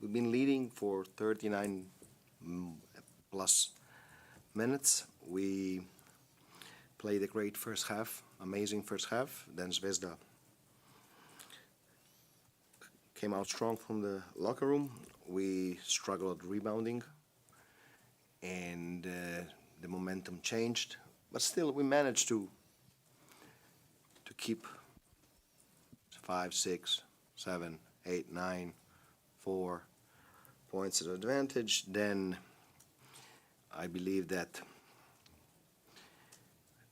we've been leading for 39 plus minutes. We played a great first half, amazing first half. Then Zvezda came out strong from the locker room. We struggled rebounding, and the momentum changed. But still, we managed to keep 5, 6, 7, 8, 9, 4 points of advantage. Then I believe that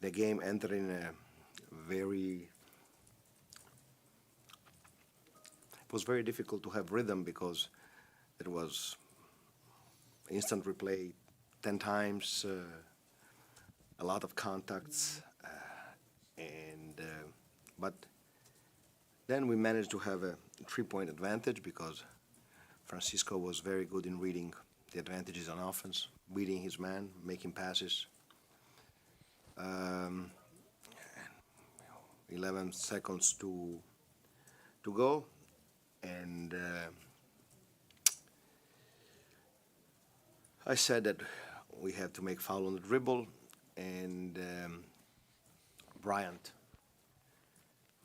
the game entered in a very... It was very difficult to have rhythm because it was instant replay 10 times, a lot of contacts, but then we managed to have a 3-point advantage because Francisco was very good in reading the advantages on offense, beating his man, making passes. 11 seconds to go, and I said that we had to make foul on the dribble, and Bryant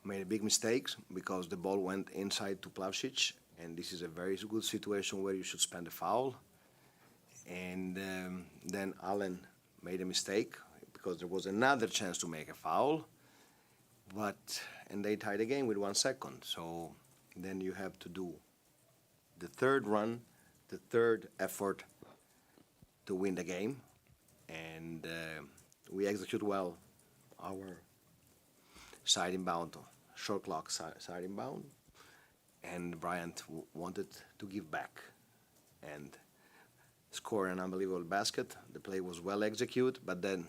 made a big mistake because the ball went inside to Plavšić, and this is a very good situation where you should spend a foul. And then Allen made a mistake because there was another chance to make a foul, and they tied the game with 1 second. So then you have to do the third run, the third effort to win the game, and we execute well our side inbound, short clock side inbound, and Bryant wanted to give back and score an unbelievable basket. The play was well executed, but then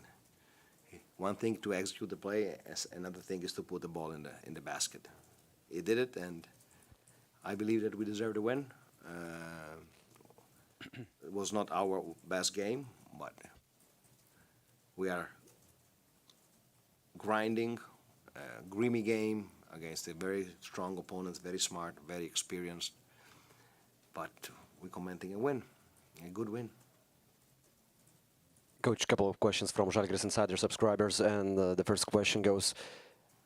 one thing to execute the play, another thing is to put the ball in the basket. He did it, and I believe that we deserve the win. It was not our best game, but we are grinding, grimy game against a very strong opponent, very smart, very experienced, but we're commenting a win, a good win. Coach, a couple of questions from Žalgiris Insider subscribers, and the first question goes,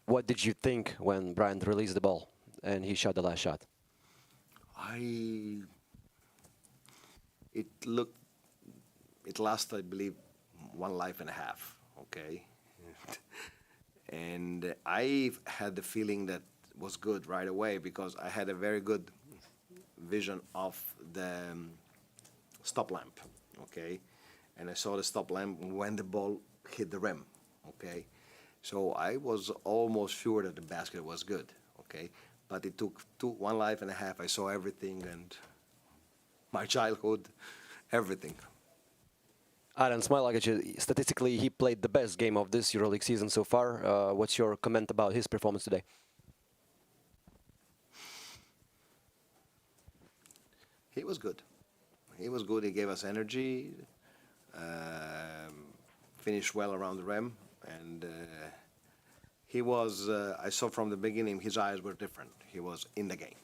what did you think when Bryant released the ball and he shot the last shot? It lasted, I believe, 1 life and a half, okay? And I had the feeling that was good right away because I had a very good vision of the stop lamp, okay? And I saw the stop lamp when the ball hit the rim, okay? So I was almost sure that the basket was good, okay? But it took 1 life and a half. I saw everything, and my childhood, everything. Aaron Smailagic, statistically, he played the best game of this EuroLeague season so far. What's your comment about his performance today? He was good. He was good. He gave us energy, finished well around the rim, and he was, I saw from the beginning, his eyes were different. He was in the game.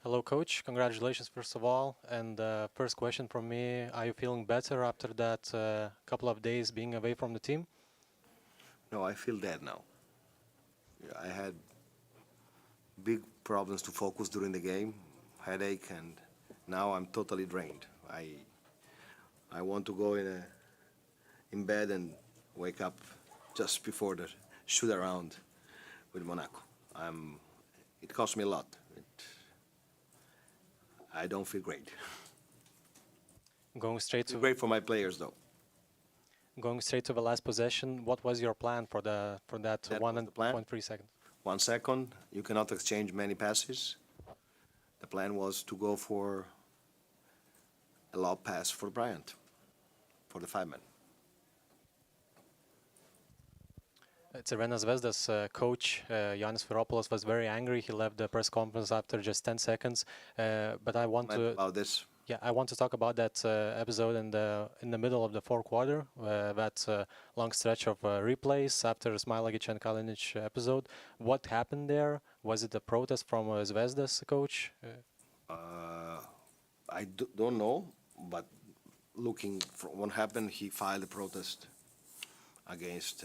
Hello, Coach. Congratulations, first of all. And first question from me, are you feeling better after that couple of days being away from the team? No, I feel dead now. I had big problems to focus during the game, headache, and now I'm totally drained. I want to go in bed and wake up just before the shoot around with Monaco. It cost me a lot. I don't feel great. Going straight to great for my players, though. Going straight to the last possession, what was your plan for that 1.3 seconds? 1 second. You cannot exchange many passes. The plan was to go for a lob pass for Bryant, for the 5-man. Crvena Zvezda's coach, Yannis Veropoulos, was very angry. He left the press conference after just 10 seconds. But I want to... About this. Yeah, I want to talk about that episode in the middle of the fourth quarter, that long stretch of replays after Smilagic and Kalinic episode. What happened there? Was it a protest from Zvezda's coach? I don't know, but looking for what happened, he filed a protest against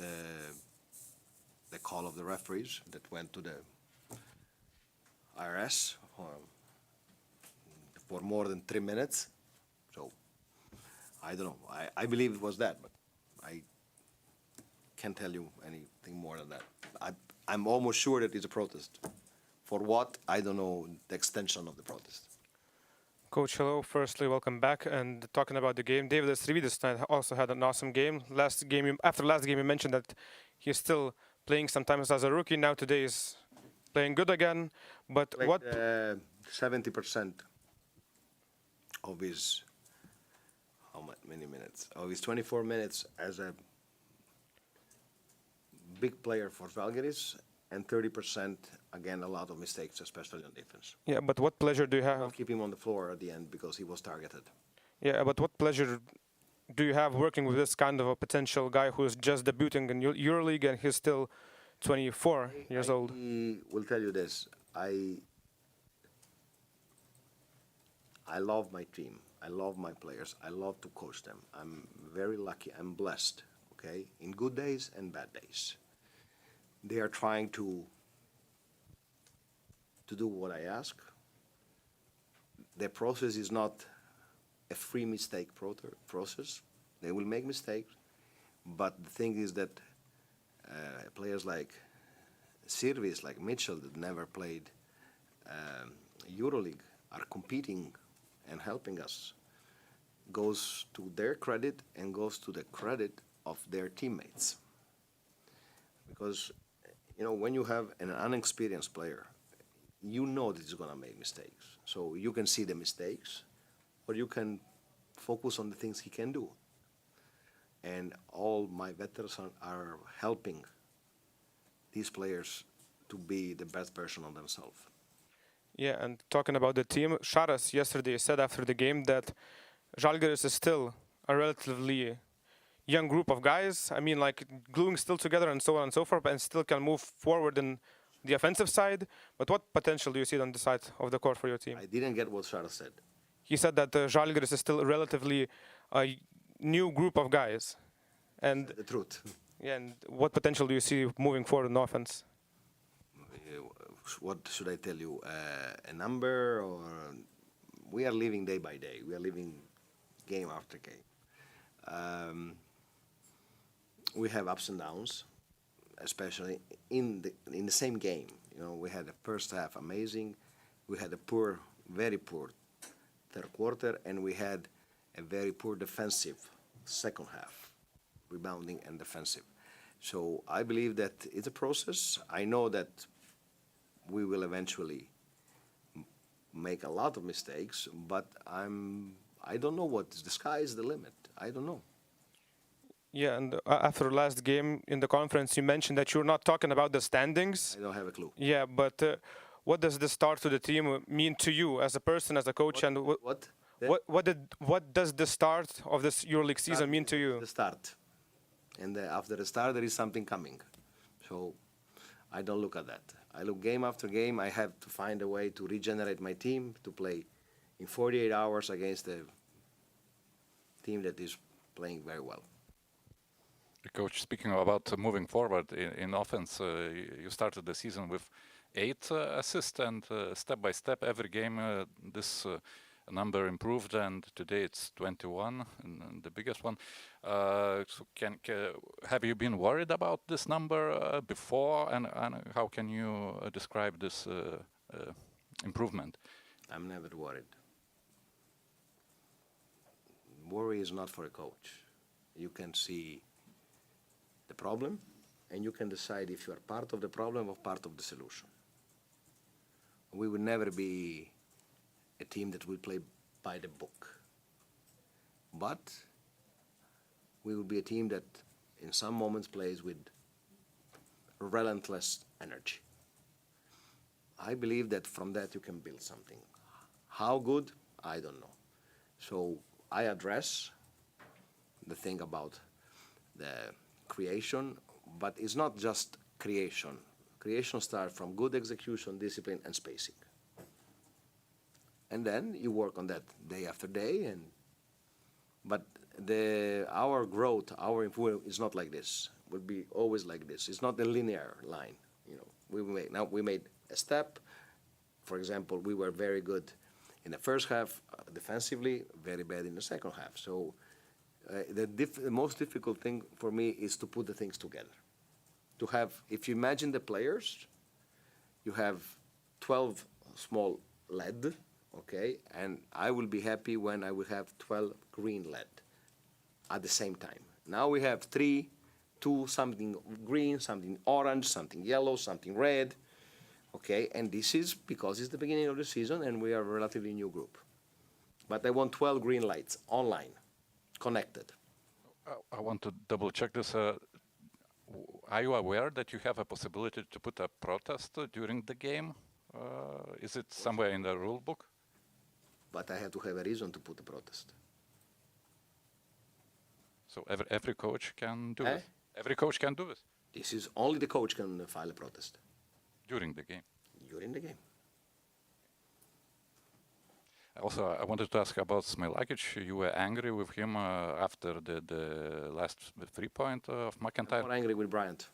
the call of the referees that went to the IRS for more than 3 minutes. So I don't know. I believe it was that, but I can't tell you anything more than that. I'm almost sure that it's a protest. For what? I don't know the extension of the protest. Coach, hello. Firstly, welcome back. And talking about the game, David Srividis tonight also had an awesome game. After last game, you mentioned that he's still playing sometimes as a rookie. Now today is playing good again. But Like, what? 70% of his many minutes? Of his 24 minutes as a big player for Žalgiris, and 30%, again, a lot of mistakes, especially on defense. Yeah, but what pleasure do you I'll have? keep him on the floor at the end because he was targeted. Yeah, but what pleasure do you have working with this kind of a potential guy who is just debuting in EuroLeague and he's still 24 years old? I will tell you this. I love my team. I love my players. I love to coach them. I'm very lucky. I'm blessed, okay, in good days and bad days. They are trying to do what I ask. The process is not a free mistake process. They will make mistakes, but the thing is that players like Sirvis, like Mitchell, that never played EuroLeague, are competing and helping us. Goes to their credit and goes to the credit of their teammates. Because, you know, when you have an unexperienced player, you know that he's going to make mistakes. So you can see the mistakes, or you can focus on the things he can do. And all my veterans are helping these players to be the best version of themselves. Yeah, and talking about the team, Šaras yesterday said after the game that Žalgiris is still a relatively young group of guys. I mean, like gluing still together and so on and so forth, and still can move forward in the offensive side. But what potential do you see on the side of the court for your team? I didn't get what Šaras said. He said that Žalgiris is still a relatively new group of guys. And The truth. yeah, and what potential do you see moving forward in offense? What should I tell you? A number, or we are living day by day. We are living game after game. We have ups and downs, especially in the same game. You know, we had the first half amazing. We had a very poor third quarter, and we had a very poor defensive second half, rebounding and defensive. So I believe that it's a process. I know that we will eventually make a lot of mistakes, but I don't know what the sky is the limit. I don't know. Yeah, and after last game in the conference, you mentioned that you're not talking about the standings. I don't have a clue. Yeah, but what does the start to the team mean to you as a person, as a coach, and what does the start of this EuroLeague season mean to you? The start, and after the start, there is something coming. So I don't look at that. I look game after game. I have to find a way to regenerate my team to play in 48 hours against a team that is playing very well. Coach, speaking about moving forward in offense, you started the season with 8 assists, and step by step, every game this number improved, and today it's 21, and the biggest one. So have you been worried about this number before, and how can you describe this improvement? I'm never worried. Worry is not for a coach. You can see the problem, and you can decide if you are part of the problem or part of the solution. We will never be a team that will play by the book. But we will be a team that in some moments plays with relentless energy. I believe that from that you can build something. How good? I don't know. So I address the thing about the creation, but it's not just creation. Creation starts from good execution, discipline, and spacing. And then you work on that day after day. But our growth, our improvement is not like this. Will be always like this. It's not a linear line. We made a step. For example, we were very good in the first half defensively, very bad in the second half. So the most difficult thing for me is to put the things together. To have, if you imagine the players, you have 12 small LED, okay, and I will be happy when I will have 12 green LED at the same time. Now we have 3, 2, something green, something orange, something yellow, something red, okay, and this is because it's the beginning of the season and we are a relatively new group. But I want 12 green lights online, connected. I want to double check this. Are you aware that you have a possibility to put a protest during the game? Is it somewhere in the rule book? But I have to have a reason to put a protest. So every coach can do it? Every coach can do this? This is only the coach can file a protest. During the game? During the game. Also, I wanted to ask about Smilagic. You were angry with him after the last 3-point of McIntyre? I'm more angry with Bryant.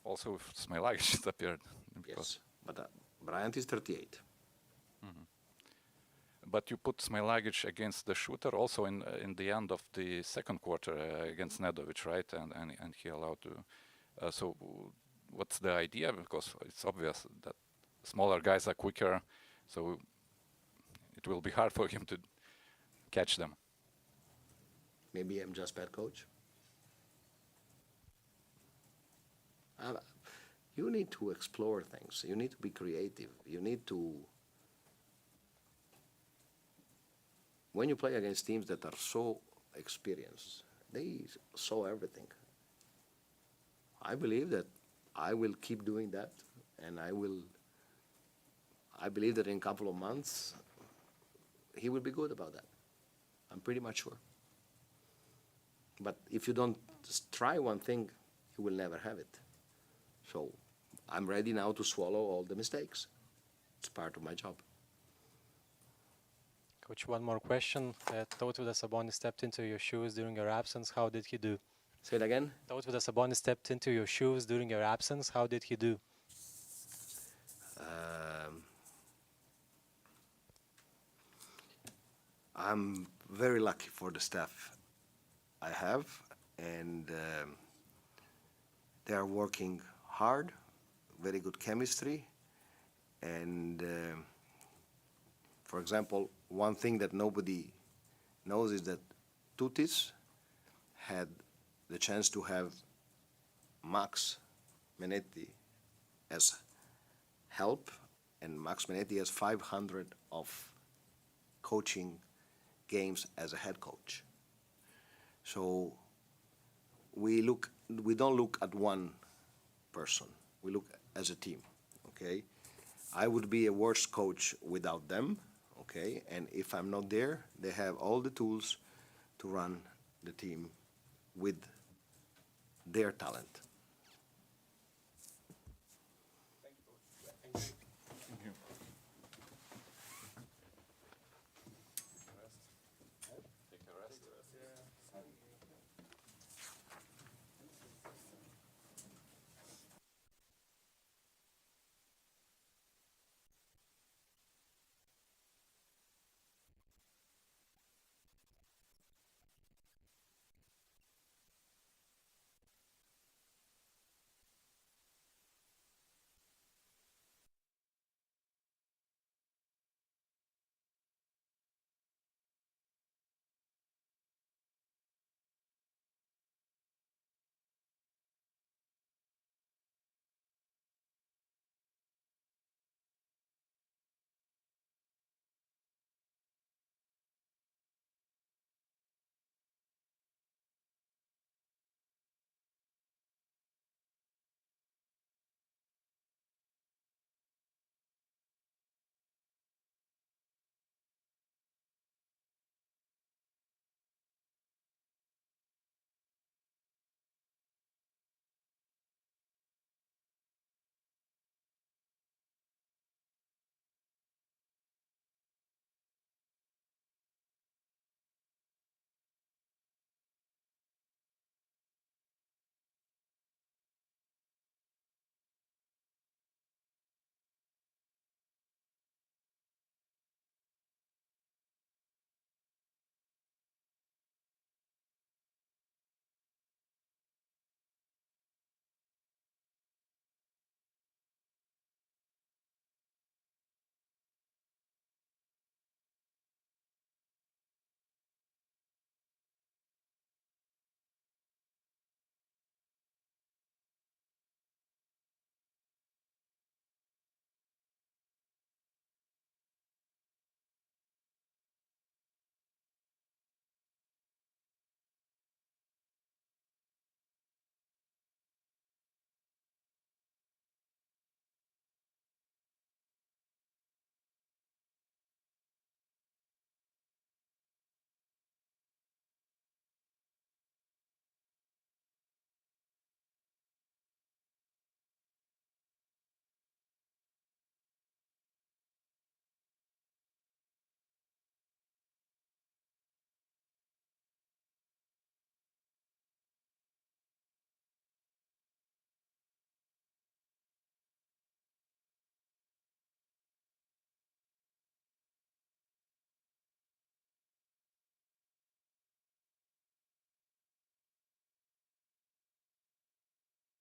Also with Smilagic it appeared. Yes, but Bryant is 38. But you put Smilagic against the shooter also in the end of the second quarter against Nedovic, right? And he allowed to. So what's the idea? Because it's obvious that smaller guys are quicker, so it will be hard for him to catch them. Maybe I'm just bad coach. You need to explore things. You need to be creative. You need to. When you play against teams that are so experienced, they saw everything. I believe that I will keep doing that, and I believe that in a couple of months, he will be good about that. I'm pretty much sure. But if you don't try one thing, you will never have it. So I'm ready now to swallow all the mistakes. It's part of my job. Coach, one more question. Tautvydas Sabonis stepped into your shoes during your absence. How did he do? Say it again. Tautvydas Sabonis stepped into your shoes during your absence. How did he do? I'm very lucky for the staff I have, and they are working hard, very good chemistry, and for example, one thing that nobody knows is that Tutis had the chance to have Max Menetti as help, and Max Menetti has 500 of coaching games as a head coach. So we don't look at one person. We look as a team, okay? I would be a worse coach without them, okay? And if I'm not there, they have all the tools to run the team with their talent.